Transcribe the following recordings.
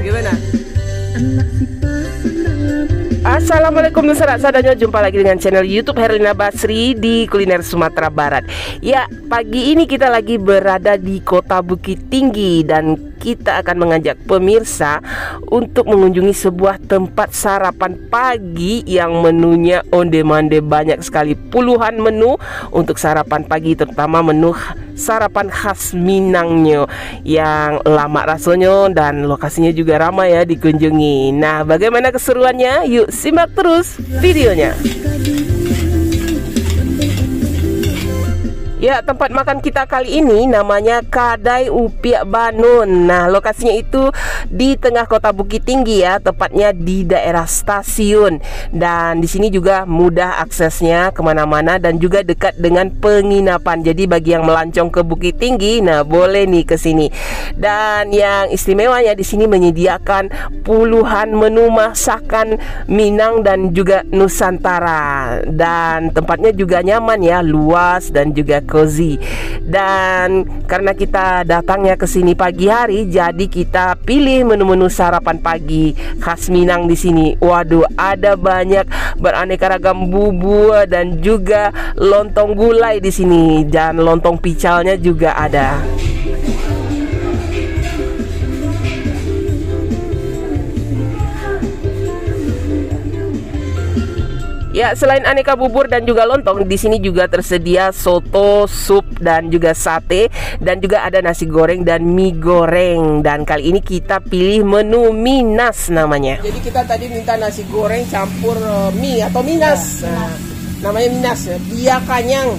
Gimana? Assalamualaikum saudara-saudaranya, jumpa lagi dengan channel YouTube Herlina Basri di Kuliner Sumatera Barat. Ya, pagi ini kita lagi berada di Kota Bukit Tinggi dan kita akan mengajak pemirsa untuk mengunjungi sebuah tempat sarapan pagi yang menunya onde-mande, banyak sekali, puluhan menu untuk sarapan pagi, terutama menu sarapan khas Minangnya yang lama rasanya dan lokasinya juga ramai ya dikunjungi. Nah, bagaimana keseruannya? Yuk simak terus videonya. Ya, tempat makan kita kali ini namanya Kadai Upiak Banun. Nah, lokasinya itu di tengah Kota Bukit Tinggi ya, tepatnya di daerah stasiun. Dan di sini juga mudah aksesnya kemana-mana dan juga dekat dengan penginapan. Jadi bagi yang melancong ke Bukit Tinggi, nah boleh nih ke sini. Dan yang istimewanya di sini menyediakan puluhan menu masakan Minang dan juga Nusantara. Dan tempatnya juga nyaman ya, luas dan juga cozy. Dan karena kita datangnya ke sini pagi hari, jadi kita pilih menu-menu sarapan pagi khas Minang di sini. Waduh, ada banyak beraneka ragam bubur dan juga lontong gulai di sini, dan lontong picalnya juga ada. Ya, selain aneka bubur dan juga lontong, di sini juga tersedia soto, sup dan juga sate, dan juga ada nasi goreng dan mie goreng. Dan kali ini kita pilih menu Minas namanya. Jadi kita tadi minta nasi goreng campur mie atau Minas. Nah, namanya Minas ya, biak kanyang.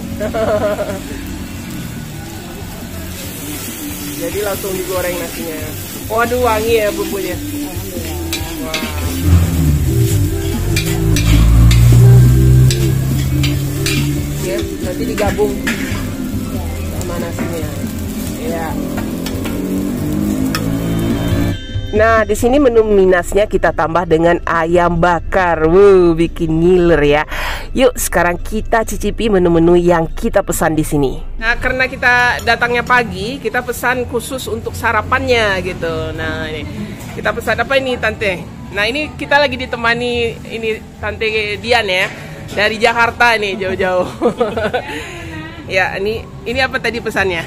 Jadi langsung digoreng nasinya. Waduh, wangi ya bumbunya. Wah. Ya, nanti digabung sama nasinya. Ya. Nah, di sini menu Minasnya kita tambah dengan ayam bakar. Wow, bikin ngiler ya. Yuk, sekarang kita cicipi menu-menu yang kita pesan di sini. Nah, karena kita datangnya pagi, kita pesan khusus untuk sarapannya gitu. Nah, ini kita pesan apa ini, Tante? Nah, ini kita lagi ditemani ini Tante Dian ya. Dari Jakarta nih, jauh-jauh. Ya, ini apa tadi pesannya?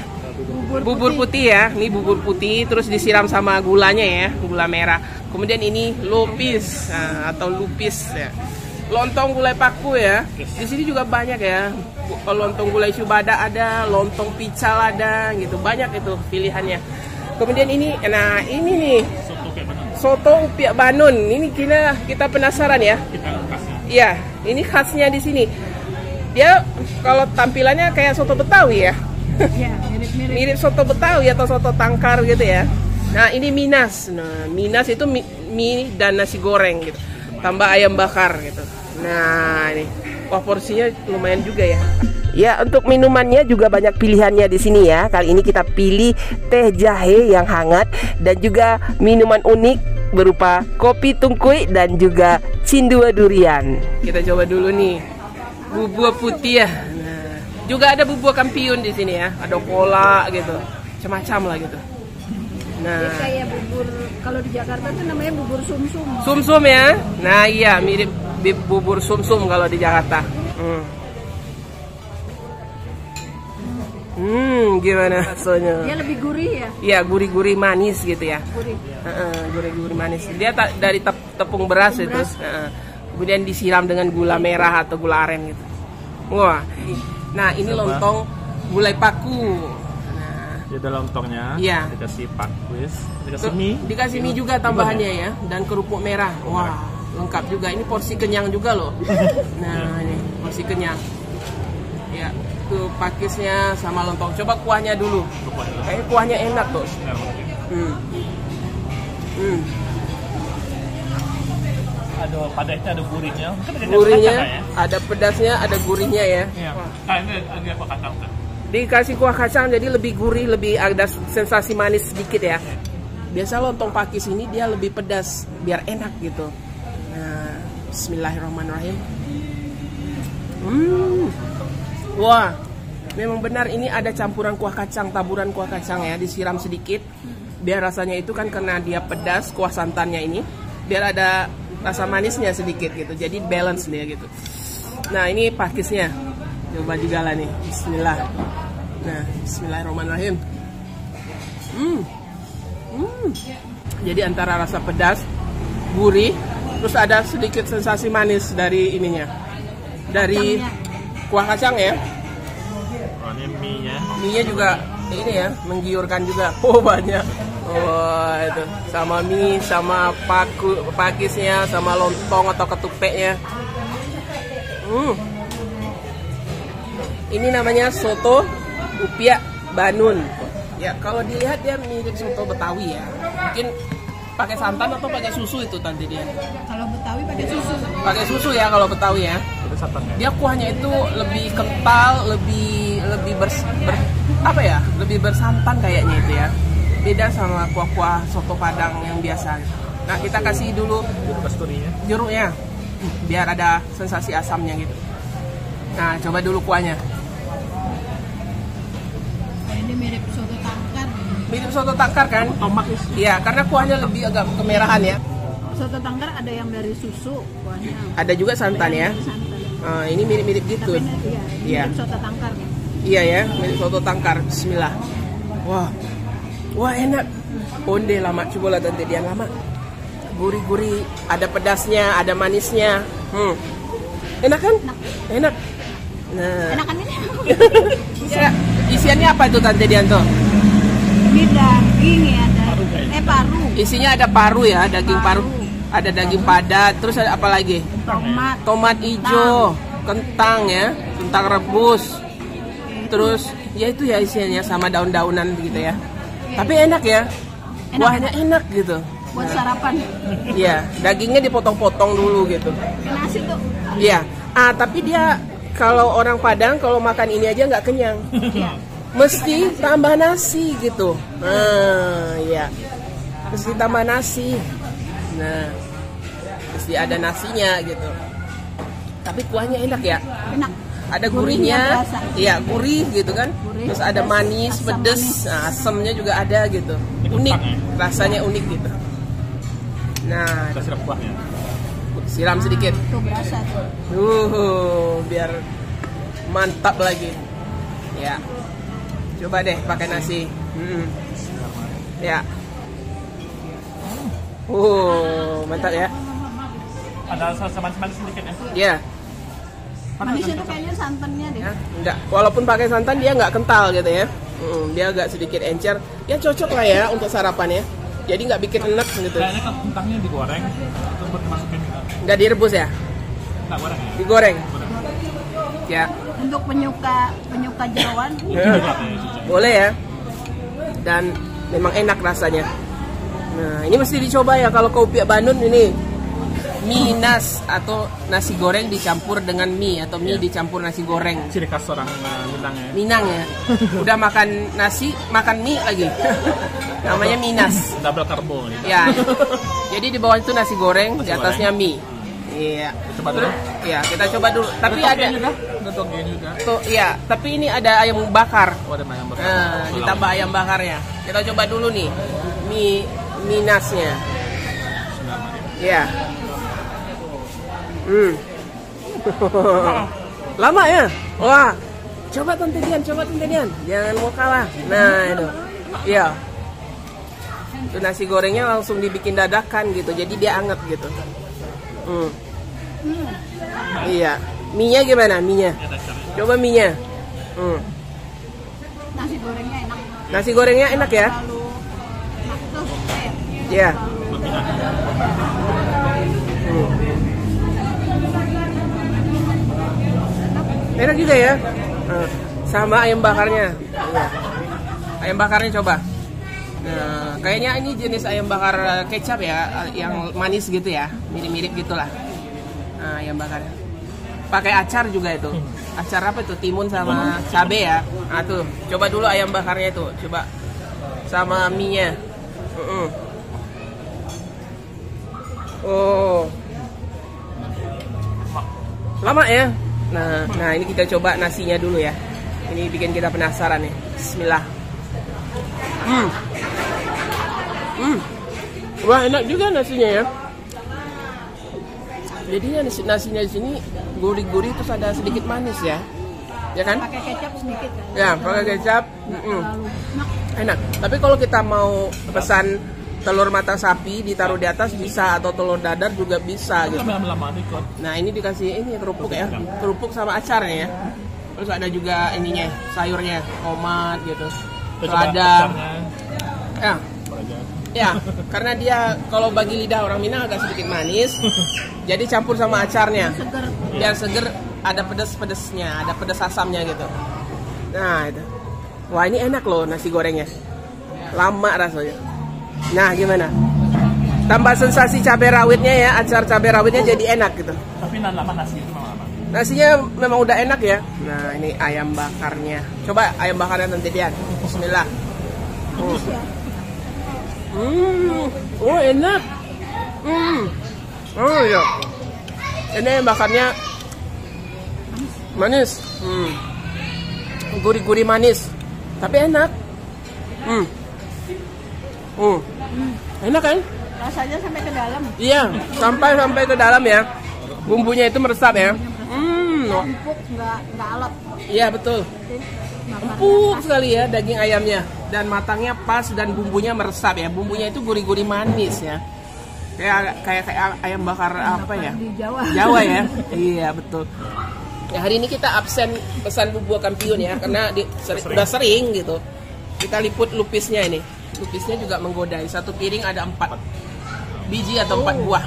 Bubur putih ya. Ini bubur putih terus disiram sama gulanya ya, gula merah. Kemudian ini lupis, nah, atau lupis ya. Lontong gulai paku ya. Di sini juga banyak ya. Lontong gulai subada ada, lontong pical ada gitu. Banyak itu pilihannya. Kemudian ini, nah ini nih. Soto Upiak Banun. Ini kita penasaran ya. Iya, ini khasnya di sini. Dia kalau tampilannya kayak soto Betawi ya. Iya, mirip soto Betawi atau soto tangkar gitu ya. Nah, ini Minas. Nah, Minas itu mie dan nasi goreng gitu. Tambah ayam bakar gitu. Nah, ini. Wah, porsinya lumayan juga ya. Ya, untuk minumannya juga banyak pilihannya di sini ya. Kali ini kita pilih teh jahe yang hangat dan juga minuman unik berupa kopi tungkui dan juga cindua durian. Kita coba dulu nih bubur putih ya. Nah, juga ada bubur kampiun di sini ya. Ada cola gitu, macam-macam lah gitu. Nah, dia kayak bubur, kalau di Jakarta tuh namanya bubur sumsum. Sumsum ya. Nah, iya mirip bubur sumsum kalau di Jakarta. Gimana rasanya? Dia lebih gurih ya? Iya, gurih-gurih manis gitu ya. Gurih. Gurih-gurih manis. Dia dari tepung beras itu. Kemudian disiram dengan gula merah atau gula aren gitu. Wah. Nah, ini lontong gulai paku. Nah, ada lontongnya. Iya. Dikasih pakus, dikasih mie. Dikasih mie juga tambahannya ya, dan kerupuk merah. Wah, lengkap juga. Ini porsi kenyang juga loh. Nah, ini porsi kenyang. Ya. Tuh pakisnya sama lontong. Coba kuahnya dulu. Kayaknya kuahnya enak tuh. Ada pedasnya, ada gurihnya. Gurihnya, ada pedasnya, ada gurihnya ya. Iya. Nah, ini ada kuah kacang. Dikasih kuah kacang jadi lebih gurih, lebih ada sensasi manis sedikit ya. Biasa lontong pakis ini dia lebih pedas biar enak gitu. Nah, bismillahirrahmanirrahim. Wah, memang benar ini ada campuran kuah kacang, taburan kuah kacang ya, disiram sedikit. biar rasanya itu kan karena dia pedas kuah santannya ini, biar ada rasa manisnya sedikit gitu. Jadi balance dia gitu. Nah, ini pakisnya. Coba digala nih. Bismillah. Nah, bismillahirrahmanirrahim. Jadi antara rasa pedas, gurih, terus ada sedikit sensasi manis dari ininya. Dari kuah kacang ya. Oh, ini mie-nya. Mie-nya juga ini ya, menggiurkan juga. Oh, banyak. Oh, itu. Sama mie, sama pakisnya, sama lontong atau ketupeknya. Ini namanya soto Upia Banun. Ya, kalau dilihat dia mirip soto Betawi ya. Mungkin pakai santan atau pakai susu itu tante dia. Kalau Betawi pakai susu. Pakai susu ya kalau Betawi ya. Itu santan ya? Dia kuahnya itu lebih kental, lebih lebih bersantan kayaknya itu ya. Beda sama kuah-kuah soto Padang yang biasa. Nah, kita kasih dulu jeruknya biar ada sensasi asamnya gitu. Nah, coba dulu kuahnya. Ini mirip soto tangkar. Mirip soto tangkar kan? Tomat is. Iya, karena kuahnya lebih agak kemerahan ya. Soto tangkar ada yang dari susu kuahnya. Ada juga santan ya. Santan. Ini mirip-mirip gitu. Tapi ini, Iya. mirip soto tangkar. Iya ya, mirip soto tangkar. Bismillah. Wah enak. Onde lama, coba lah tante dia lama. Gurih-gurih, ada pedasnya, ada manisnya. Enak kan? Enak. Nah. Enakan ini. Isiannya apa itu tante Dianto? Ini daging ya, paru. Isinya ada paru ya, daging paru. Ada daging padat, terus ada apa lagi? Tomat hijau, kentang ya, kentang rebus. Terus ya itu ya isiannya sama daun-daunan gitu ya. Tapi enak ya. Kuahnya enak gitu. Buat sarapan. Iya, dagingnya dipotong-potong dulu gitu. Nasi tuh. Iya. Tapi dia kalau orang Padang kalau makan ini aja nggak kenyang. Iya. Mesti tambah nasi gitu. Iya. Mesti tambah nasi. Nah, mesti ada nasinya gitu. Tapi kuahnya enak ya. Enak. Ada gurihnya. berasa. Iya, gurih gitu kan. Gurih, Terus ada pedas, manis, asam pedes. manis. Nah, asamnya juga ada gitu. Unik. Rasanya unik gitu. Nah, Kita siram kuahnya. siram sedikit. Tuh berasa tuh. Biar mantap lagi. Ya. Coba deh pakai nasi. Ya. Mantap ya. Ada rasa manis-manis sedikit ya. Ya. Manisnya tuh kayaknya santannya deh. Ya, enggak. Walaupun pakai santan dia nggak kental gitu ya. Dia agak sedikit encer. Ya cocok lah ya untuk sarapan ya. Jadi nggak bikin enak gitu. Kayaknya kan kentangnya digoreng terus dimasukin gitu. Nggak direbus ya? Nggak goreng ya? Digoreng. Goreng. Ya. Untuk penyuka jeroan. Boleh ya. Dan memang enak rasanya. Nah, ini mesti dicoba ya kalau ke Upia Banun ini. Mie nas atau nasi goreng dicampur dengan mie atau mie dicampur nasi goreng. Ciri khas orang Minang ya. Minang ya. Udah makan nasi, makan mie lagi. Namanya minas. Double karbo nih. Ya. Jadi di bawah itu nasi goreng, di atasnya mie. Iya. Coba dulu. Iya, kita coba dulu. Tapi ada juga. tuh, iya, tapi ini ada ayam bakar. Oh, ada ayam bakar. Nah, ditambah ayam bakarnya. Kita coba dulu nih. Mie minasnya. Iya. Lama ya? Wah. Coba Tante Dian. Jangan mau kalah. Nah, itu. Iya. Itu nasi gorengnya langsung dibikin dadakan gitu. Jadi dia anget gitu. Iya. Mie-nya gimana? Mie-nya? Coba mie-nya. Nasi gorengnya enak. Nasi gorengnya enak ya? Lalu enak tuh. Iya. Enak juga ya. Sama ayam bakarnya. Iya. Ayam bakarnya coba. Nah, kayaknya ini jenis ayam bakar kecap ya, yang manis gitu ya, mirip-mirip gitulah. Nah, ayam bakarnya. Pakai acar juga itu. Acar apa itu? Timun sama cabe ya. Nah, tuh, coba dulu ayam bakarnya itu. Coba sama mie-nya. Oh. Lama ya? Nah ini kita coba nasinya dulu ya. Ini bikin kita penasaran nih. Bismillah. Wah, enak juga nasinya ya. Jadinya nasinya di sini gurih-gurih terus ada sedikit manis ya. Ya kan? Pakai kecap sedikit kan? Ya, pakai kecap. Enak. Tapi kalau kita mau pesan telur mata sapi ditaruh di atas bisa, atau telur dadar juga bisa gitu. Nah, ini dikasih ini kerupuk ya. Kerupuk sama acarnya ya. Terus ada juga ininya, sayurnya, tomat gitu. Selada. Ya. Ya, karena dia kalau bagi lidah orang Minang agak sedikit manis. Jadi campur sama acarnya. Biar seger, ada pedas-pedasnya, ada pedas asamnya gitu. Nah, itu. Wah, ini enak loh nasi gorengnya. Lama rasanya. Nah, gimana? Tambah sensasi cabai rawitnya ya, acar cabai rawitnya jadi enak gitu. Tapi lama nasinya itu lama. Nasinya memang udah enak ya. Nah, ini ayam bakarnya. Coba ayam bakarnya nanti dia. Bismillah. Oh enak. Oh iya. Ini ayam bakarnya manis. Gurih-gurih manis. Tapi enak. Enak kan? Rasanya sampai ke dalam. Iya, sampai ke dalam ya. Bumbunya itu meresap ya. Empuk, nggak alot. Iya betul. Empuk sekali ya daging ayamnya, dan matangnya pas dan bumbunya meresap ya. Bumbunya itu gurih-gurih manis ya. Kayak ayam bakar apa ya? Di Jawa. Jawa ya. Iya betul. Ya, hari ini kita absen pesan bubur kampiun ya, karena udah sering gitu. Kita liput lupisnya ini. Lupisnya juga menggoda. Satu piring ada 4 biji atau 4 buah.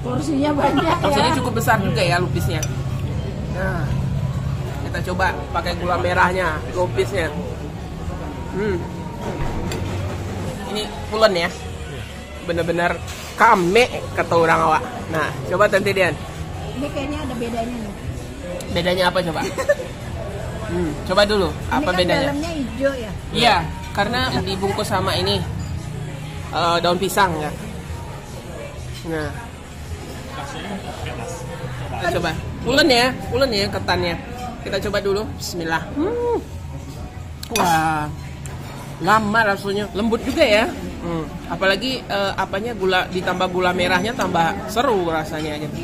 Porsinya banyak Porsinya ya. cukup besar juga ya lupisnya. Nah, kita coba pakai gula merahnya, lupisnya. Ini pulen ya. Bener-bener kame kata orang awak. Nah, coba Tante Dian. Ini kayaknya ada bedanya nih. Bedanya apa coba? Coba dulu, apa Ini kan bedanya? dalamnya hijau ya. Iya, karena dibungkus sama ini daun pisang ya. Nah, kita coba. Pulen ya ketannya. Kita coba dulu. Bismillah. Wah, lama rasanya, lembut juga ya. Apalagi apanya gula ditambah gula merahnya tambah seru rasanya gitu.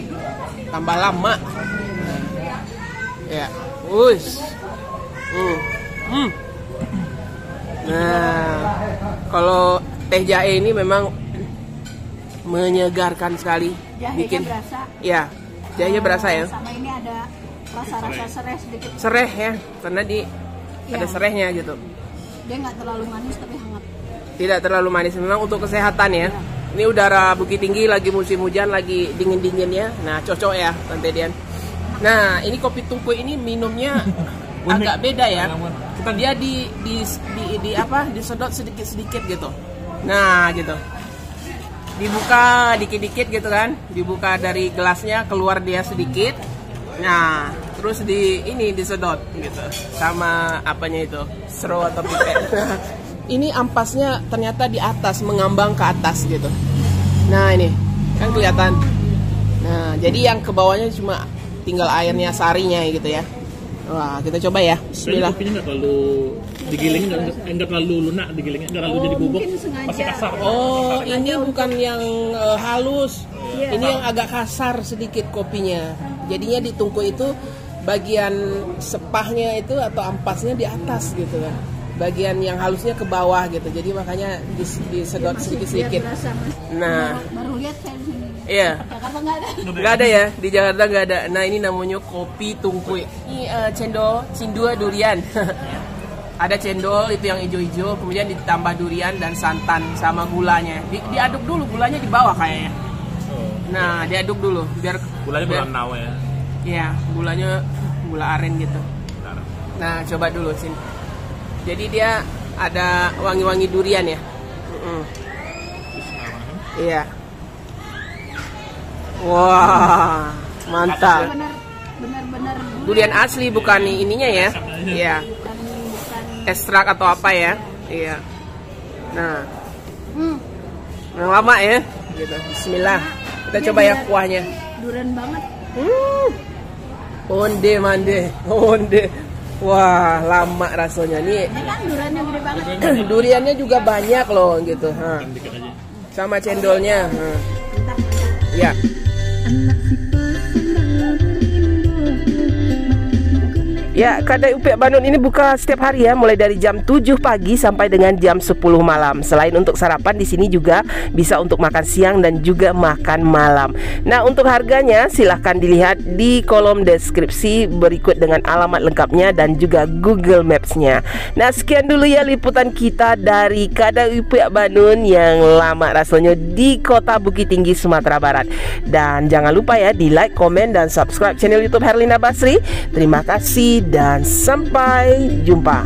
Tambah lama. Ya, Nah, kalau teh jahe ini memang menyegarkan sekali. Jahenya berasa. Ya, jahenya berasa ya. Sama ini ada rasa-rasa serai sedikit. Sereh ya, karena ada serehnya gitu. Dia nggak terlalu manis tapi hangat. Tidak terlalu manis, memang untuk kesehatan ya. Ini udara Bukit Tinggi lagi musim hujan, lagi dingin-dinginnya. Nah, cocok ya Tante Dian. Nah, ini kopi tungku ini minumnya agak beda ya. Dia disedot sedikit-sedikit gitu. Nah, gitu. Dibuka dikit-dikit gitu kan. Dibuka dari gelasnya, keluar dia sedikit. Nah, terus disedot gitu. Sama apanya itu? Straw atau pipet. Ini ampasnya ternyata di atas, mengambang ke atas gitu. Nah, ini kan kelihatan. Nah, jadi yang ke bawahnya cuma tinggal airnya, sarinya gitu ya. Wah, kita coba ya. Bismillah. Kopinya nggak terlalu digiling, nggak terlalu lunak digilingnya, nggak terlalu jadi bubuk, masih kasar. Oh, ini bukan yang halus. Iya. Ini yang agak kasar sedikit kopinya. Jadinya di tungku itu bagian sepahnya itu atau ampasnya di atas gitu kan. Bagian yang halusnya ke bawah gitu. Jadi makanya disedot sedikit-sedikit. Nah, baru lihat saya di sini. iya. Jakarta nggak ada. Nggak ada ya, di Jakarta nggak ada. Nah, ini namanya kopi tungku. Ini cendol durian. Ada cendol itu yang hijau-hijau, kemudian ditambah durian dan santan sama gulanya. Diaduk dulu, gulanya di bawah kayaknya. Nah, diaduk dulu biar Gulanya gula nawa ya. Iya, gulanya gula aren gitu. Nah, coba dulu sini. Jadi dia ada wangi-wangi durian ya. Iya. Wah, mantap. Benar-benar Durian asli bukan ininya ya. Iya. bukan Ekstrak atau apa ya. Iya. Nah. Yang lama ya. Gitu. Bismillah. Kita coba ya kuahnya. durian banget. Onde. Wah, lama rasanya nih. Ini kan duriannya gede banget. Duriannya juga banyak loh gitu. Sama cendolnya. Ya. Ya, Kedai Upik Bandung ini buka setiap hari ya, mulai dari jam 7 pagi sampai dengan jam 10 malam. Selain untuk sarapan, di sini juga bisa untuk makan siang dan juga makan malam. Nah, untuk harganya silahkan dilihat di kolom deskripsi berikut dengan alamat lengkapnya dan juga Google Maps-nya. Nah, sekian dulu ya liputan kita dari Kedai Upik Bandung yang lama rasanya di Kota Bukit Tinggi, Sumatera Barat. Dan jangan lupa ya di like, komen, dan subscribe channel YouTube Herlina Basri. Terima kasih dan sampai jumpa.